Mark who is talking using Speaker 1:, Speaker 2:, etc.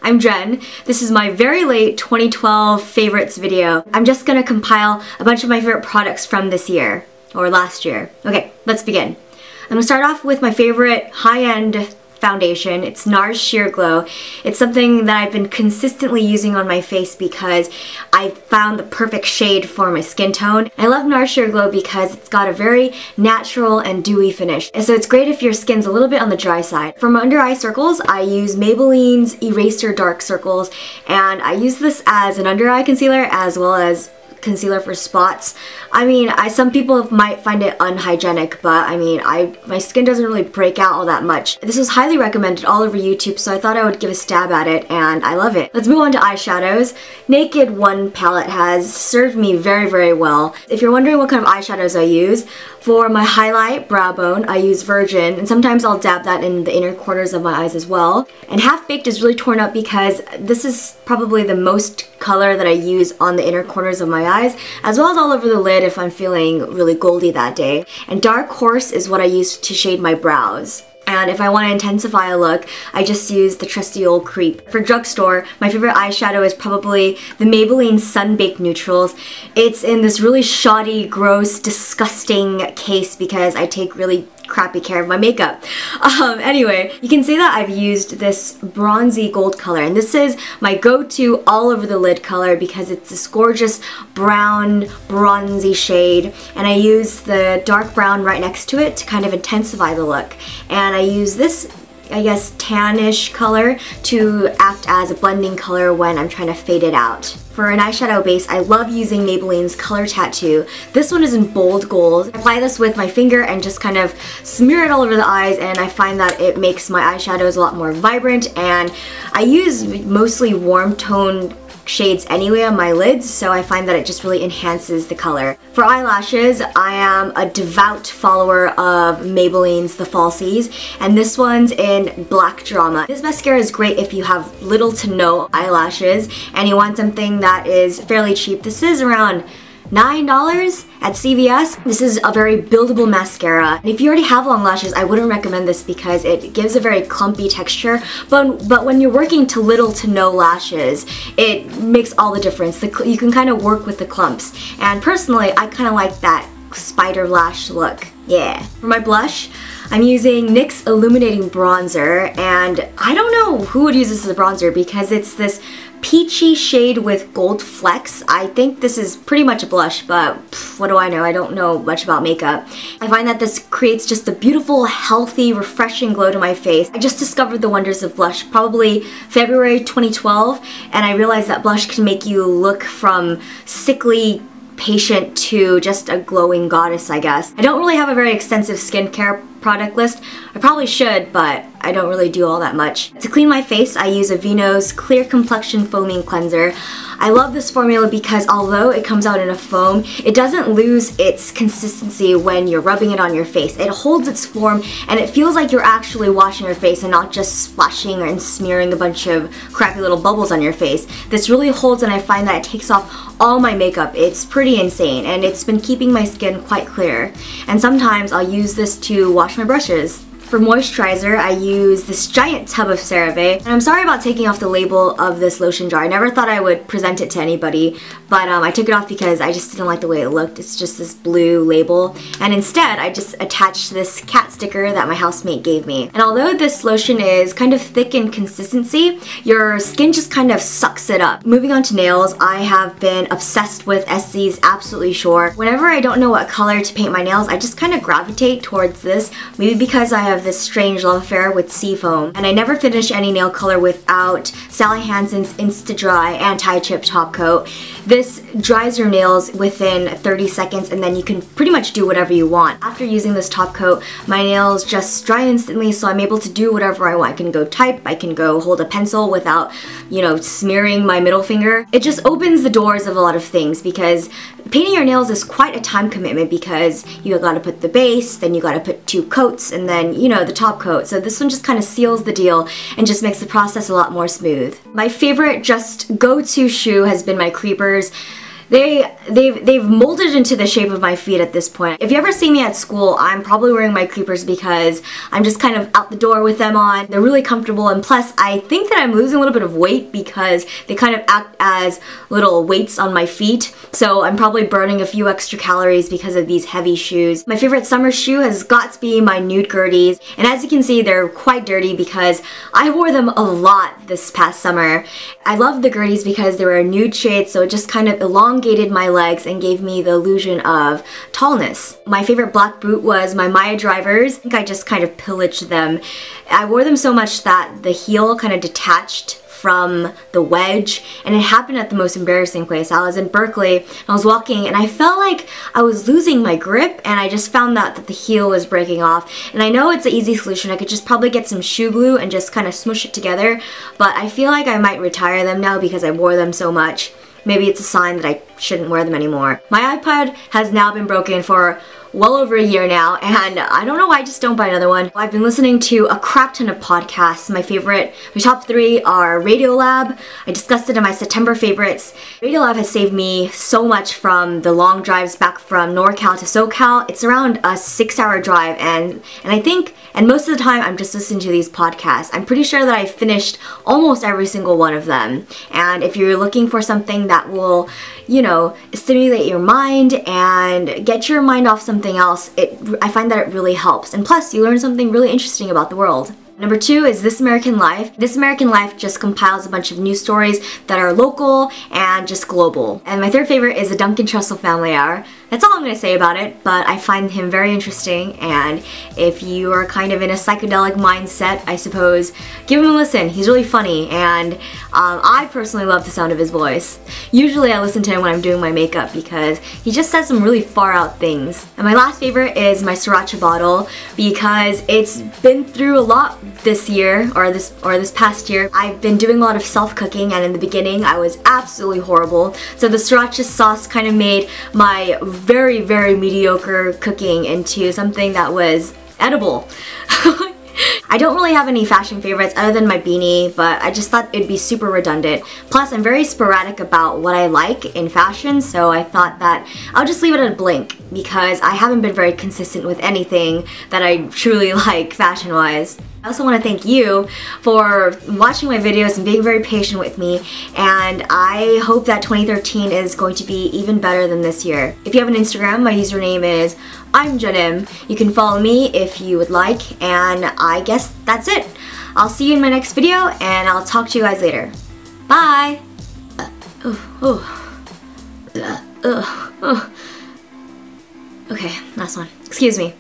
Speaker 1: I'm Jen. This is my very late 2012 favorites video. I'm just gonna compile a bunch of my favorite products from this year, or last year. Okay, let's begin. I'm gonna start off with my favorite high-end foundation. It's Nars Sheer Glow. It's something that I've been consistently using on my face because I found the perfect shade for my skin tone. I love Nars Sheer Glow because it's got a very natural and dewy finish. And so it's great if your skin's a little bit on the dry side. For my under eye circles, I use Maybelline's Eraser Dark Circles, and I use this as an under eye concealer as well as concealer for spots. I mean, some people might find it unhygienic, but I mean, my skin doesn't really break out all that much. This was highly recommended all over YouTube, so I thought I would give a stab at it, and I love it. Let's move on to eyeshadows. Naked One palette has served me very, very well. If you're wondering what kind of eyeshadows I use, for my highlight brow bone, I use Virgin, and sometimes I'll dab that in the inner corners of my eyes as well. And Half Baked is really torn up because this is probably the most color that I use on the inner corners of my eyes, as well as all over the lid if I'm feeling really goldy that day. And Dark Horse is what I use to shade my brows. And if I want to intensify a look, I just use the trusty old Creep. For drugstore, my favorite eyeshadow is probably the Maybelline Sunbaked Neutrals. It's in this really shoddy, gross, disgusting case because I take really crappy care of my makeup. Anyway, you can see that I've used this bronzy gold color, and this is my go-to all over the lid color because it's this gorgeous brown bronzy shade, and I use the dark brown right next to it to kind of intensify the look. And I use this, I guess, tannish color to act as a blending color when I'm trying to fade it out. For an eyeshadow base, I love using Maybelline's Color Tattoo. This one is in bold gold. I apply this with my finger and just kind of smear it all over the eyes, and I find that it makes my eyeshadows a lot more vibrant, and I use mostly warm tone shades anyway on my lids, so I find that it just really enhances the color. For eyelashes, I am a devout follower of Maybelline's The Falsies, and this one's in Black Drama. This mascara is great if you have little to no eyelashes and you want something that is fairly cheap. This is around $9 at CVS. This is a very buildable mascara. And if you already have long lashes, I wouldn't recommend this because it gives a very clumpy texture, but when you're working to little to no lashes, it makes all the difference. You can kind of work with the clumps. And personally, I kind of like that spider lash look. Yeah. For my blush, I'm using NYX's Illuminating Bronzer, and I don't know who would use this as a bronzer because it's this peachy shade with gold flecks. I think this is pretty much a blush, but what do I know? I don't know much about makeup. I find that this creates just a beautiful, healthy, refreshing glow to my face. I just discovered the wonders of blush probably February 2012, and I realized that blush can make you look from sickly patient to just a glowing goddess, I guess. I don't really have a very extensive skincare product list. I probably should, but I don't really do all that much. To clean my face, I use Aveeno's Clear Complexion Foaming Cleanser. I love this formula because although it comes out in a foam, it doesn't lose its consistency when you're rubbing it on your face. It holds its form, and it feels like you're actually washing your face and not just splashing and smearing a bunch of crappy little bubbles on your face. This really holds, and I find that it takes off all my makeup. It's pretty insane, and it's been keeping my skin quite clear. And sometimes I'll use this to wash my brushes. For moisturizer, I use this giant tub of CeraVe, and I'm sorry about taking off the label of this lotion jar. I never thought I would present it to anybody, but I took it off because I just didn't like the way it looked. It's just this blue label, and instead I just attached this cat sticker that my housemate gave me. And although this lotion is kind of thick in consistency, your skin just kind of sucks it up. Moving on to nails, I have been obsessed with Essie's Absolutely Sure. Whenever I don't know what color to paint my nails, I just kind of gravitate towards this, maybe because I have this strange love affair with Seafoam, and I never finish any nail color without Sally Hansen's Insta-Dri Anti-Chip Top Coat. This dries your nails within 30 seconds, and then you can pretty much do whatever you want. After using this top coat, my nails just dry instantly, so I'm able to do whatever I want. I can go type, I can go hold a pencil without, you know, smearing my middle finger. It just opens the doors of a lot of things because painting your nails is quite a time commitment because you gotta put the base, then you gotta put 2 coats, and then, you know, the top coat. So this one just kind of seals the deal and just makes the process a lot more smooth. My favorite just go-to shoe has been my Creepers. they've molded into the shape of my feet at this point. If you ever see me at school, I'm probably wearing my creepers because I'm just kind of out the door with them on. They're really comfortable, and plus I think that I'm losing a little bit of weight because they kind of act as little weights on my feet. So I'm probably burning a few extra calories because of these heavy shoes. My favorite summer shoe has got to be my nude Gerties, and as you can see, they're quite dirty because I wore them a lot this past summer. I love the Gerties because they were a nude shade, so it just kind of elongated my legs and gave me the illusion of tallness. My favorite black boot was my Maya drivers. I think I just kind of pillaged them. I wore them so much that the heel kind of detached from the wedge, and it happened at the most embarrassing place. I was in Berkeley and I was walking and I felt like I was losing my grip, and I just found that the heel was breaking off. And I know it's an easy solution. I could just probably get some shoe glue and just kind of smush it together, but I feel like I might retire them now because I wore them so much. Maybe it's a sign that I shouldn't wear them anymore. My iPod has now been broken for well over a year now, and I don't know why I just don't buy another one. I've been listening to a crap ton of podcasts. My top 3 are Radiolab. I discussed it in my September favorites. Radiolab has saved me so much from the long drives back from NorCal to SoCal. It's around a 6-hour drive, and most of the time I'm just listening to these podcasts. I'm pretty sure that I finished almost every single one of them. And if you're looking for something that will, you know, stimulate your mind and get your mind off something else, I find that it really helps. And plus, you learn something really interesting about the world. Number 2 is This American Life. This American Life just compiles a bunch of news stories that are local and just global. And my 3rd favorite is the Duncan Trussell Family Hour. That's all I'm going to say about it, but I find him very interesting, and if you are kind of in a psychedelic mindset, I suppose, give him a listen. He's really funny, and I personally love the sound of his voice. Usually I listen to him when I'm doing my makeup because he just says some really far out things. And my last favorite is my Sriracha bottle because it's been through a lot this year, or this past year. I've been doing a lot of self-cooking, and in the beginning I was absolutely horrible. So the Sriracha sauce kind of made my very, very mediocre cooking into something that was edible. I don't really have any fashion favorites other than my beanie, but I just thought it'd be super redundant. Plus, I'm very sporadic about what I like in fashion, so I thought that I'll just leave it at a blank because I haven't been very consistent with anything that I truly like fashion-wise. I also want to thank you for watching my videos and being very patient with me, and I hope that 2013 is going to be even better than this year. If you have an Instagram, my username is I'mJenim. You can follow me if you would like, and I guess that's it. I'll see you in my next video, and I'll talk to you guys later. Bye! Okay, last one. Excuse me.